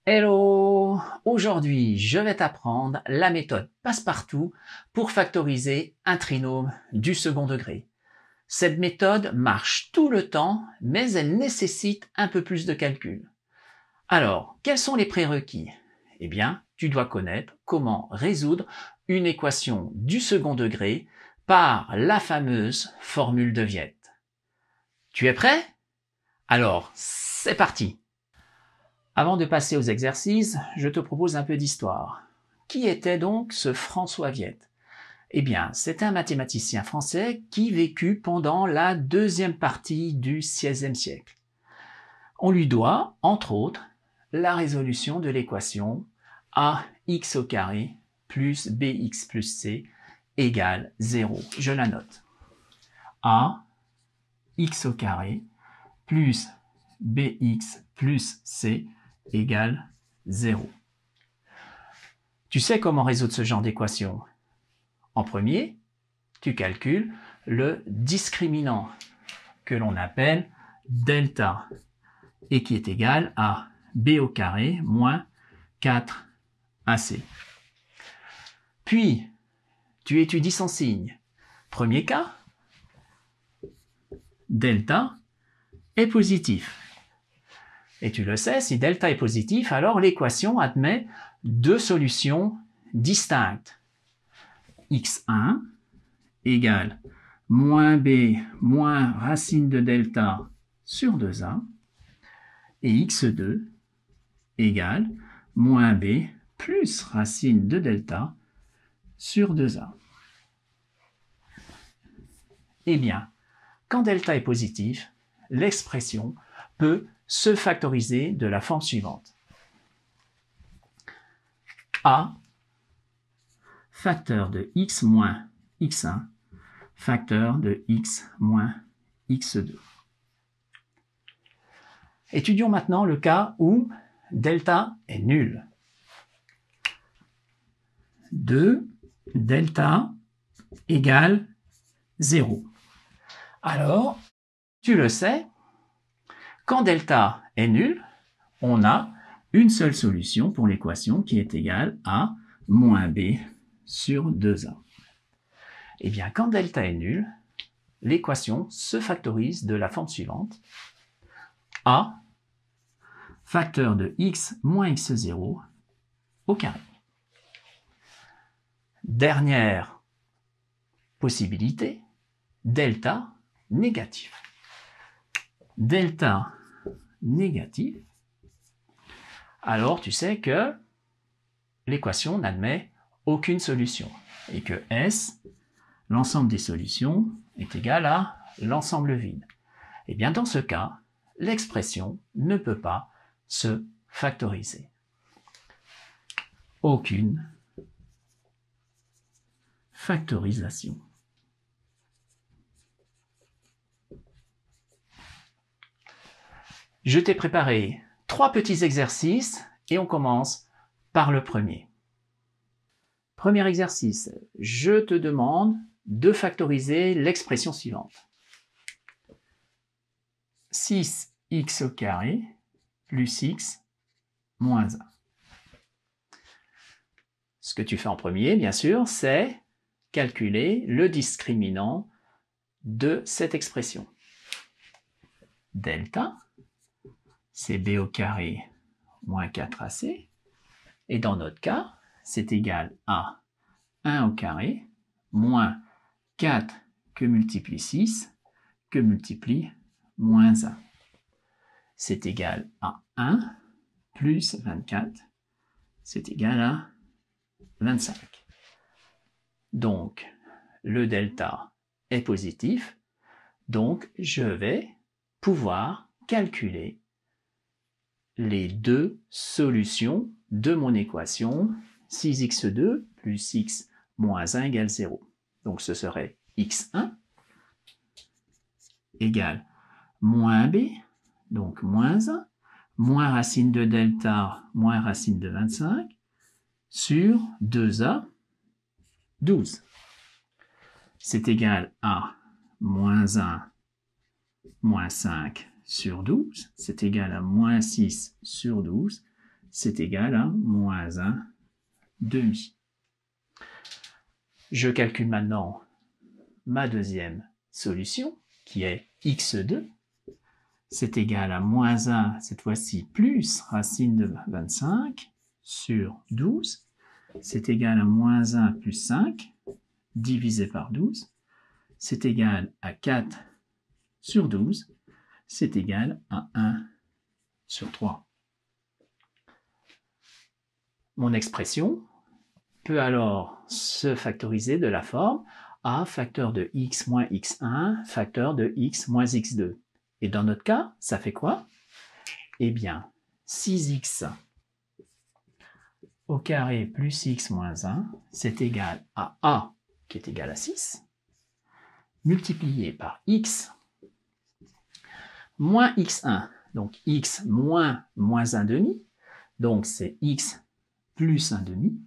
Hello! Aujourd'hui, je vais t'apprendre la méthode passe-partout pour factoriser un trinôme du second degré. Cette méthode marche tout le temps, mais elle nécessite un peu plus de calcul. Alors, quels sont les prérequis? Eh bien, tu dois connaître comment résoudre une équation du second degré par la fameuse formule de Viette. Tu es prêt? Alors, c'est parti! Avant de passer aux exercices, je te propose un peu d'histoire. Qui était donc ce François Viette? Eh bien, c'est un mathématicien français qui vécut pendant la deuxième partie du XVIe siècle. On lui doit, entre autres, la résolution de l'équation ax au carré plus bx plus c égale 0. Je la note. Ax au carré plus bx plus c égale 0. Tu sais comment résoudre ce genre d'équation? En premier, tu calcules le discriminant que l'on appelle delta et qui est égal à b au carré moins 4ac. Puis, tu étudies son signe. Premier cas, delta est positif. Et tu le sais, si delta est positif, alors l'équation admet deux solutions distinctes. x1 égale moins b moins racine de delta sur 2a et x2 égale moins b plus racine de delta sur 2a. Eh bien, quand delta est positif, l'expression peut se factoriser de la forme suivante. A facteur de x moins x1 facteur de x moins x2. Étudions maintenant le cas où delta est nul. 2 delta égale 0. Alors, tu le sais, quand delta est nul, on a une seule solution pour l'équation qui est égale à moins b sur 2a. Eh bien, quand delta est nul, l'équation se factorise de la forme suivante. A facteur de x moins x0 au carré. Dernière possibilité, delta négatif. Delta négatif, alors tu sais que l'équation n'admet aucune solution et que S, l'ensemble des solutions, est égal à l'ensemble vide. Et bien dans ce cas, l'expression ne peut pas se factoriser. Aucune factorisation. Je t'ai préparé 3 petits exercices et on commence par le premier. Premier exercice, je te demande de factoriser l'expression suivante. 6x au carré plus x moins 1. Ce que tu fais en premier, bien sûr, c'est calculer le discriminant de cette expression. Delta, c'est b au carré moins 4ac. Et dans notre cas, c'est égal à 1 au carré moins 4 que multiplie 6 que multiplie moins 1. C'est égal à 1 plus 24, c'est égal à 25. Donc, le delta est positif, donc je vais pouvoir calculer les deux solutions de mon équation 6x2 plus x moins 1 égale 0. Donc ce serait x1 égale moins b, donc moins 1, moins racine de delta, moins racine de 25, sur 2a, 12. C'est égal à moins 1, moins 5 sur 12, c'est égal à moins 6 sur 12, c'est égal à moins 1 demi. Je calcule maintenant ma deuxième solution, qui est x2. C'est égal à moins 1, cette fois-ci, plus racine de 25 sur 12. C'est égal à moins 1 plus 5 divisé par 12. C'est égal à 4 sur 12. C'est égal à 1 sur 3. Mon expression peut alors se factoriser de la forme a facteur de x moins x1, facteur de x moins x2. Et dans notre cas, ça fait quoi? Eh bien, 6x au carré plus x moins 1, c'est égal à a, qui est égal à 6, multiplié par x moins x1, donc x moins 1 demi, donc c'est x plus 1 demi,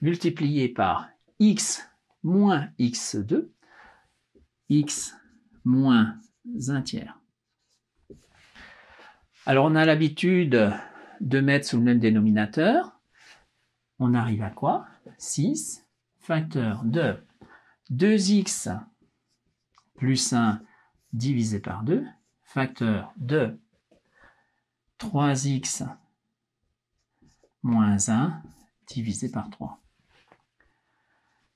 multiplié par x moins x2, x moins 1 tiers. Alors on a l'habitude de mettre sous le même dénominateur. On arrive à quoi? 6 facteur de 2x plus 1 divisé par 2, facteur de 3x moins 1 divisé par 3.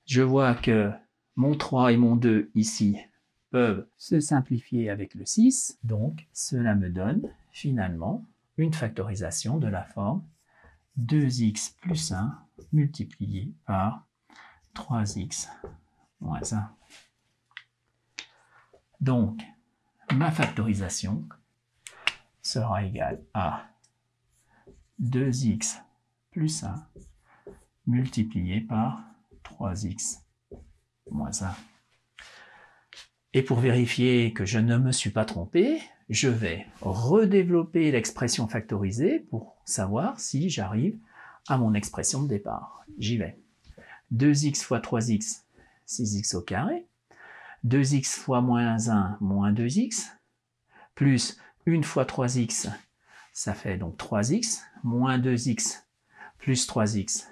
Je vois que mon 3 et mon 2 ici peuvent se simplifier avec le 6, donc cela me donne finalement une factorisation de la forme 2x plus 1 multiplié par 3x moins 1. Donc, ma factorisation sera égale à 2x plus 1 multiplié par 3x moins 1. Et pour vérifier que je ne me suis pas trompé, je vais redévelopper l'expression factorisée pour savoir si j'arrive à mon expression de départ. J'y vais. 2x fois 3x, 6x au carré. 2x fois moins 1, moins 2x. Plus 1 fois 3x, ça fait donc 3x. Moins 2x, plus 3x,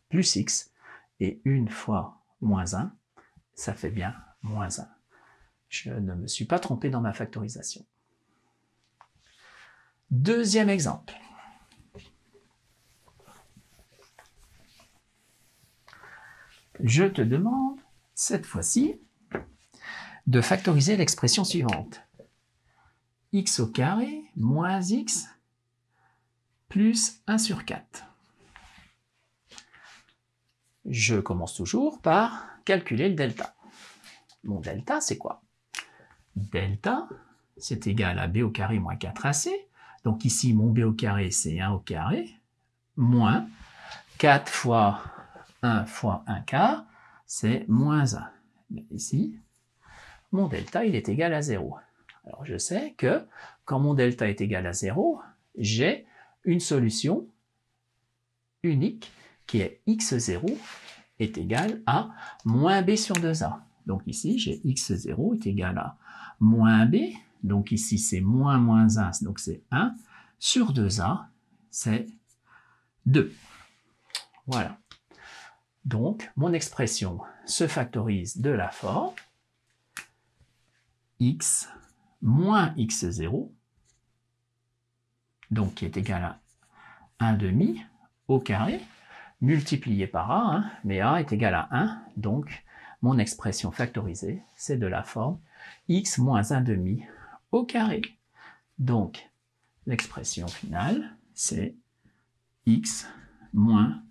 plus x. Et 1 fois moins 1, ça fait bien moins 1. Je ne me suis pas trompé dans ma factorisation. Deuxième exemple. Je te demande, cette fois-ci, de factoriser l'expression suivante. X au carré moins x plus 1 sur 4. Je commence toujours par calculer le delta. Mon delta, c'est quoi? Delta, c'est égal à b au carré moins 4ac. Donc ici, mon b au carré, c'est 1 au carré, moins 4 fois 1 fois 1 quart, c'est moins 1. Mais ici, mon delta, il est égal à 0. Alors je sais que quand mon delta est égal à 0, j'ai une solution unique qui est x0 est égal à moins b sur 2a. Donc ici, j'ai x0 est égal à moins b. Donc ici, c'est moins 1, donc c'est 1. Sur 2a, c'est 2. Voilà. Donc, mon expression se factorise de la forme x moins x0, donc qui est égal à 1 demi au carré, multiplié par a, hein, mais a est égal à 1, donc mon expression factorisée, c'est de la forme x moins 1 demi au carré. Donc, l'expression finale, c'est x moins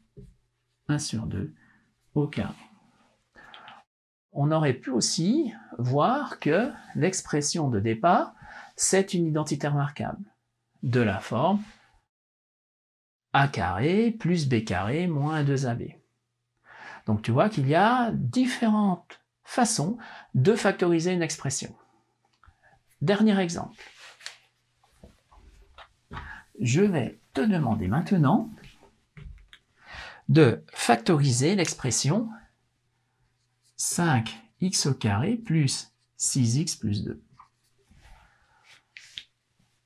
1 sur 2 au carré. On aurait pu aussi voir que l'expression de départ, c'est une identité remarquable de la forme a carré plus b carré moins 2ab. Donc tu vois qu'il y a différentes façons de factoriser une expression. Dernier exemple. Je vais te demander maintenant de factoriser l'expression 5x au carré plus 6x plus 2.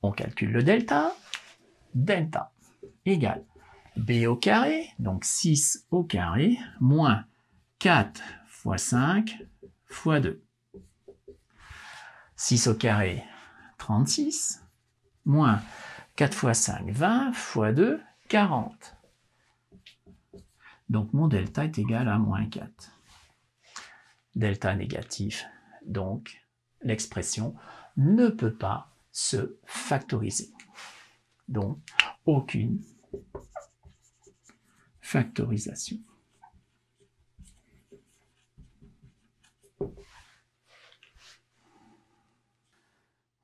On calcule le delta. Delta, égale b au carré, donc 6 au carré, moins 4 fois 5 fois 2. 6 au carré, 36, moins 4 fois 5, 20, fois 2, 40. Donc mon delta est égal à moins 4. Delta négatif, donc l'expression ne peut pas se factoriser. Donc aucune factorisation.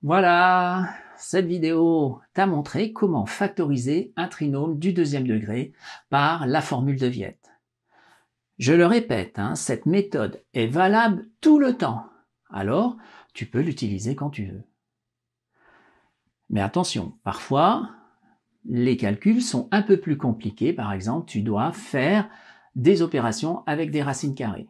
Voilà, cette vidéo t'a montré comment factoriser un trinôme du deuxième degré par la formule de Viette. Je le répète, cette méthode est valable tout le temps, alors tu peux l'utiliser quand tu veux. Mais attention, parfois, les calculs sont un peu plus compliqués. Par exemple, tu dois faire des opérations avec des racines carrées.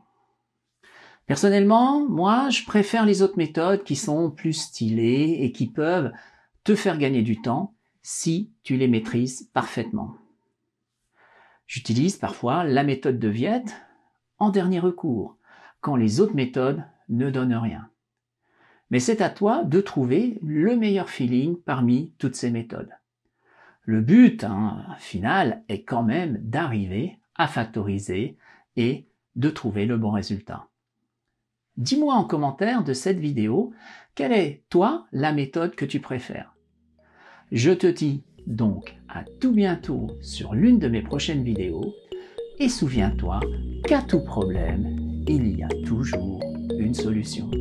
Personnellement, moi, je préfère les autres méthodes qui sont plus stylées et qui peuvent te faire gagner du temps si tu les maîtrises parfaitement. J'utilise parfois la méthode de Viette en dernier recours, quand les autres méthodes ne donnent rien. Mais c'est à toi de trouver le meilleur feeling parmi toutes ces méthodes. Le but final est quand même d'arriver à factoriser et de trouver le bon résultat. Dis-moi en commentaire de cette vidéo, quelle est, toi, la méthode que tu préfères. Je te dis donc à tout bientôt sur l'une de mes prochaines vidéos et souviens-toi qu'à tout problème, il y a toujours une solution.